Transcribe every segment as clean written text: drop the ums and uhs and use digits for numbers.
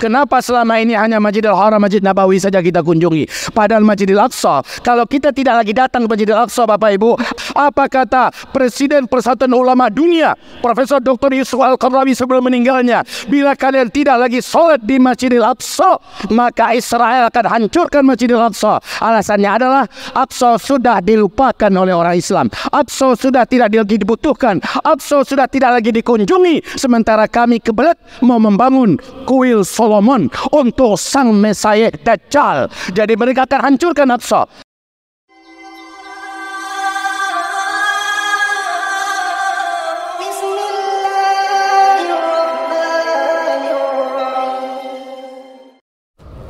Kenapa selama ini hanya Masjidil Haram, Masjid Nabawi saja kita kunjungi? Padahal Masjidil Aqsa, kalau kita tidak lagi datang ke Masjidil Aqsa, Bapak Ibu, apa kata Presiden Persatuan Ulama Dunia, Profesor Dr. Yusuf Al-Qaradawi sebelum meninggalnya? Bila kalian tidak lagi sholat di Masjidil Aqsa, maka Israel akan hancurkan Masjidil Aqsa. Alasannya adalah Aqsa sudah dilupakan oleh orang Islam. Aqsa sudah tidak lagi dibutuhkan. Aqsa sudah tidak lagi dikunjungi. Sementara kami kebelet mau membangun kuil Solomon untuk sang Mesias Dajjal. Jadi mereka akan hancurkan Aqsa.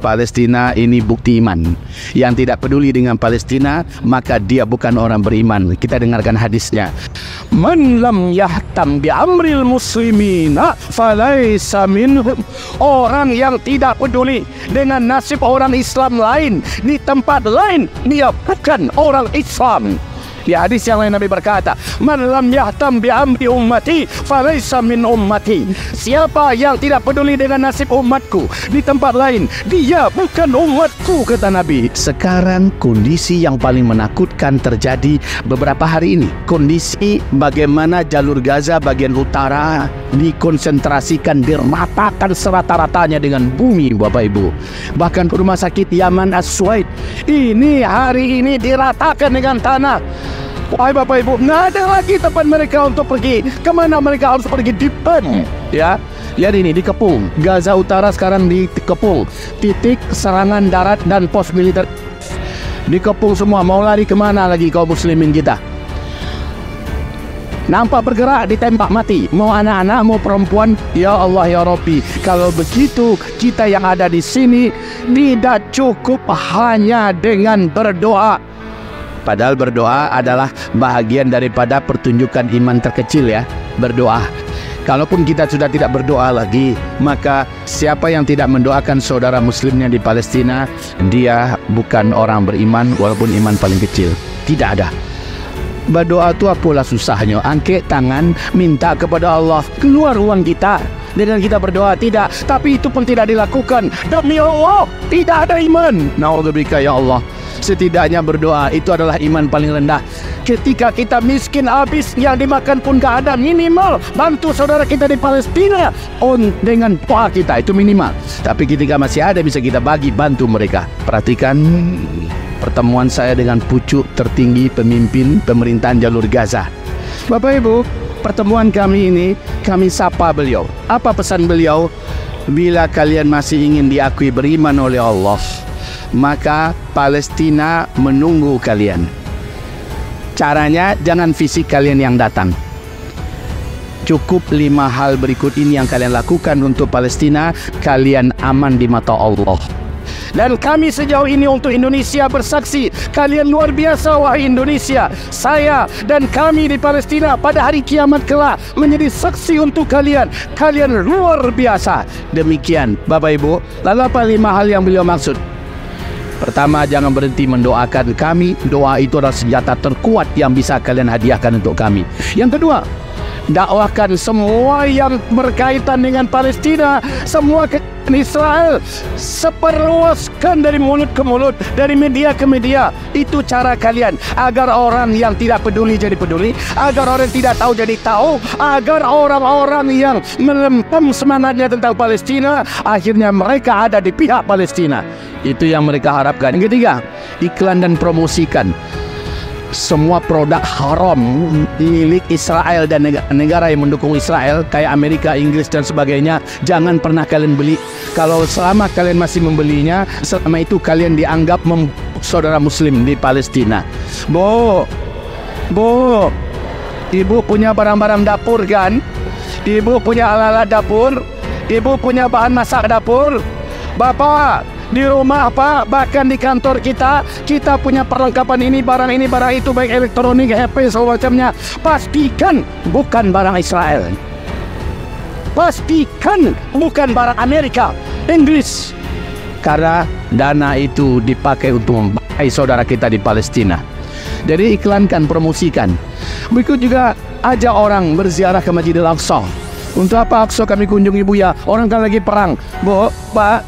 Palestina ini bukti iman. Yang tidak peduli dengan Palestina, maka dia bukan orang beriman. Kita dengarkan hadisnya. Man lam yahtam bi amril muslimina falaysa minhum. Orang yang tidak peduli dengan nasib orang Islam lain di tempat lain, dia bukan orang Islam. Di hadis yang lain Nabi berkata, man lam yahtam bi amri ummati falaysa min ummati. Siapa yang tidak peduli dengan nasib umatku di tempat lain, dia bukan umatku, kata Nabi. Sekarang kondisi yang paling menakutkan terjadi beberapa hari ini. Kondisi bagaimana jalur Gaza bagian utara dikonsentrasikan, diratakan serata-ratanya dengan bumi, Bapak Ibu. Bahkan rumah sakit Yaman As-Suwaid ini hari ini diratakan dengan tanah. Wahai Bapak Ibu, nggak ada lagi tempat mereka untuk pergi. Kemana mereka harus pergi? Dipem, ya. Lihat ini, dikepung. Gaza Utara sekarang dikepung. Titik serangan darat dan pos militer dikepung semua. Mau lari kemana lagi kaum muslimin kita? Nampak bergerak, ditembak mati. Mau anak-anak, mau perempuan. Ya Allah, ya Rabbi. Kalau begitu, kita yang ada di sini tidak cukup hanya dengan berdoa. Padahal berdoa adalah bahagian daripada pertunjukan iman terkecil, ya. Berdoa. Kalaupun kita sudah tidak berdoa lagi, maka siapa yang tidak mendoakan saudara muslimnya di Palestina, dia bukan orang beriman walaupun iman paling kecil. Tidak ada. Berdoa itu apalah susahnya? Angkat tangan, minta kepada Allah. Keluar uang kita dengan kita berdoa, tidak. Tapi itu pun tidak dilakukan. Demi Allah, tidak ada iman. Na'udzubika ya Allah. Setidaknya berdoa itu adalah iman paling rendah. Ketika kita miskin habis, yang dimakan pun gak ada, minimal bantu saudara kita di Palestina dengan doa kita, itu minimal. Tapi ketika masih ada, bisa kita bagi, bantu mereka. Perhatikan pertemuan saya dengan pucuk tertinggi pemimpin pemerintahan jalur Gaza. Bapak Ibu, pertemuan kami ini, kami sapa beliau. Apa pesan beliau? Bila kalian masih ingin diakui beriman oleh Allah, maka Palestina menunggu kalian. Caranya, jangan fisik kalian yang datang. Cukup 5 hal berikut ini yang kalian lakukan untuk Palestina, kalian aman di mata Allah. Dan kami sejauh ini untuk Indonesia bersaksi, kalian luar biasa wahai Indonesia. Saya dan kami di Palestina pada hari kiamat kelak menjadi saksi untuk kalian. Kalian luar biasa. Demikian Bapak Ibu. Lalu apa 5 hal yang beliau maksud? Pertama, jangan berhenti mendoakan kami. Doa itu adalah senjata terkuat yang bisa kalian hadiahkan untuk kami. Yang kedua, dakwahkan semua yang berkaitan dengan Palestina, semua Israel, seperluaskan dari mulut ke mulut, dari media ke media. Itu cara kalian agar orang yang tidak peduli jadi peduli, agar orang yang tidak tahu jadi tahu, agar orang-orang yang melempem semangatnya tentang Palestina akhirnya mereka ada di pihak Palestina. Itu yang mereka harapkan. Yang ketiga, iklan dan promosikan semua produk haram milik Israel dan negara yang mendukung Israel kayak Amerika, Inggris dan sebagainya. Jangan pernah kalian beli. Kalau selama kalian masih membelinya, selama itu kalian dianggap saudara muslim di Palestina. Bu, ibu punya barang-barang dapur kan? Ibu punya alat-alat dapur, ibu punya bahan masak dapur. Bapak di rumah, Pak, bahkan di kantor kita punya perlengkapan ini, barang itu, baik elektronik, HP, semacamnya. Pastikan bukan barang Israel. Pastikan bukan barang Amerika, Inggris. Karena dana itu dipakai untuk membahayakan saudara kita di Palestina. Jadi iklankan, promosikan. Berikut juga ajak orang berziarah ke Masjidil Aqsa. Untuk apa Aqsa kami kunjungi Buya? Orang kan lagi perang. Bu, Pak,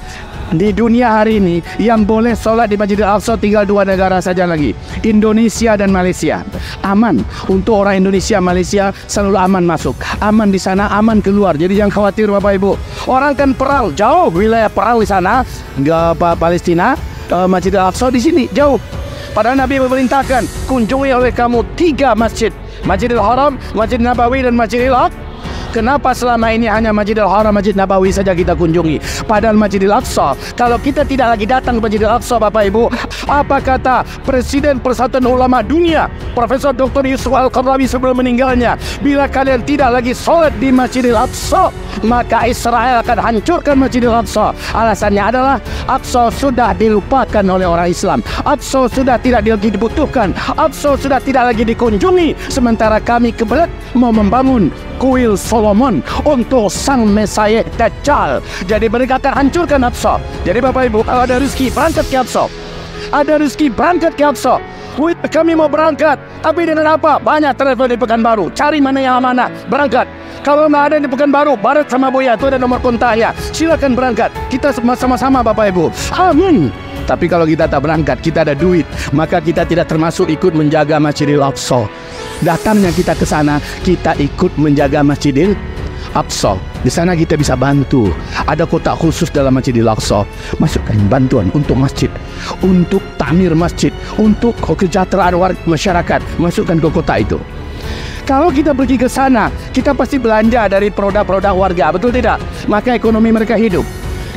di dunia hari ini yang boleh sholat di Masjidil Aqsa tinggal 2 negara saja lagi, Indonesia dan Malaysia. Aman untuk orang Indonesia, Malaysia selalu aman masuk, aman di sana, aman keluar. Jadi jangan khawatir Bapak Ibu. Orang kan perang jauh, wilayah perang di sana, nggak apa Palestina, Masjidil Aqsa di sini jauh. Padahal Nabi memerintahkan kunjungi oleh kamu 3 masjid, Masjidil Haram, Masjid Nabawi dan Masjidil Aqsa. Kenapa selama ini hanya Masjidil Haram, Masjid Nabawi saja kita kunjungi? Padahal Masjidil Aqsa, kalau kita tidak lagi datang ke Masjidil Aqsa Bapak Ibu, apa kata Presiden Persatuan Ulama Dunia, Profesor Dr. Yusuf Al-Qaradawi sebelum meninggalnya? Bila kalian tidak lagi sholat di Masjidil Aqsa, maka Israel akan hancurkan Masjidil Aqsa. Alasannya adalah Aqsa sudah dilupakan oleh orang Islam, Aqsa sudah tidak lagi dibutuhkan, Aqsa sudah tidak lagi dikunjungi. Sementara kami kebelet mau membangun kuil Solomon untuk sang Mesias Dajjal. Jadi mereka akan hancurkan Aqsa. Jadi Bapak Ibu, kalau ada rezeki berangkat ke Aqsa, ada rezeki berangkat ke Aqsa. Kami mau berangkat, tapi dengan apa? Banyak travel di Pekanbaru. Cari mana yang amanah, berangkat. Kalau nggak ada di Pekanbaru, Barat sama Buya, itu ada nomor kontaknya. Silakan berangkat. Kita sama-sama Bapak Ibu. Amin. Tapi kalau kita tak berangkat, kita ada duit, maka kita tidak termasuk ikut menjaga Masjidil Aqsa. Datangnya kita ke sana, kita ikut menjaga Masjidil Aqsa. Di sana kita bisa bantu. Ada kotak khusus dalam Masjidil Aqsa. Masukkan bantuan untuk masjid, untuk takmir masjid, untuk kesejahteraan warga masyarakat. Masukkan ke kotak itu. Kalau kita pergi ke sana, kita pasti belanja dari produk-produk warga, betul tidak? Maka ekonomi mereka hidup.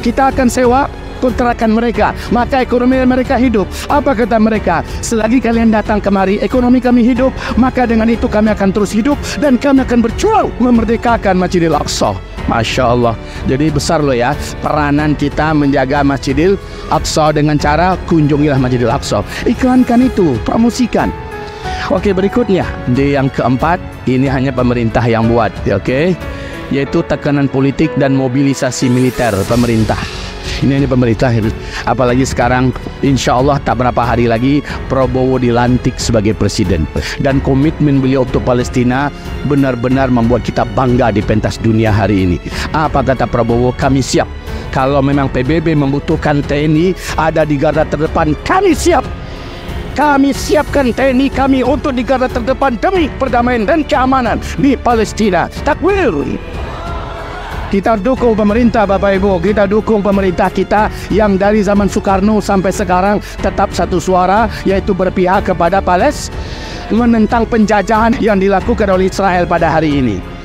Kita akan sewa kontrakan mereka, maka ekonomi mereka hidup. Apa kata mereka? Selagi kalian datang kemari, ekonomi kami hidup, maka dengan itu kami akan terus hidup dan kami akan berjuang memerdekakan Masjidil Aqsa. Masya Allah. Jadi besar loh ya peranan kita menjaga Masjidil Aqsa dengan cara kunjungilah Masjidil Aqsa. Iklankan itu, promosikan. Oke, berikutnya di yang keempat, ini hanya pemerintah yang buat, oke, yaitu tekanan politik dan mobilisasi militer pemerintah. Ini pemerintah, apalagi sekarang insya Allah tak berapa hari lagi Prabowo dilantik sebagai presiden, dan komitmen beliau untuk Palestina benar-benar membuat kita bangga di pentas dunia hari ini. Apa kata Prabowo? Kami siap. Kalau memang PBB membutuhkan TNI ada di garda terdepan, kami siap. Kami siapkan TNI kami untuk di garda terdepan demi perdamaian dan keamanan di Palestina. Takbir. Kita dukung pemerintah Bapak Ibu. Kita dukung pemerintah kita yang dari zaman Soekarno sampai sekarang tetap satu suara, yaitu berpihak kepada Palestina, menentang penjajahan yang dilakukan oleh Israel pada hari ini.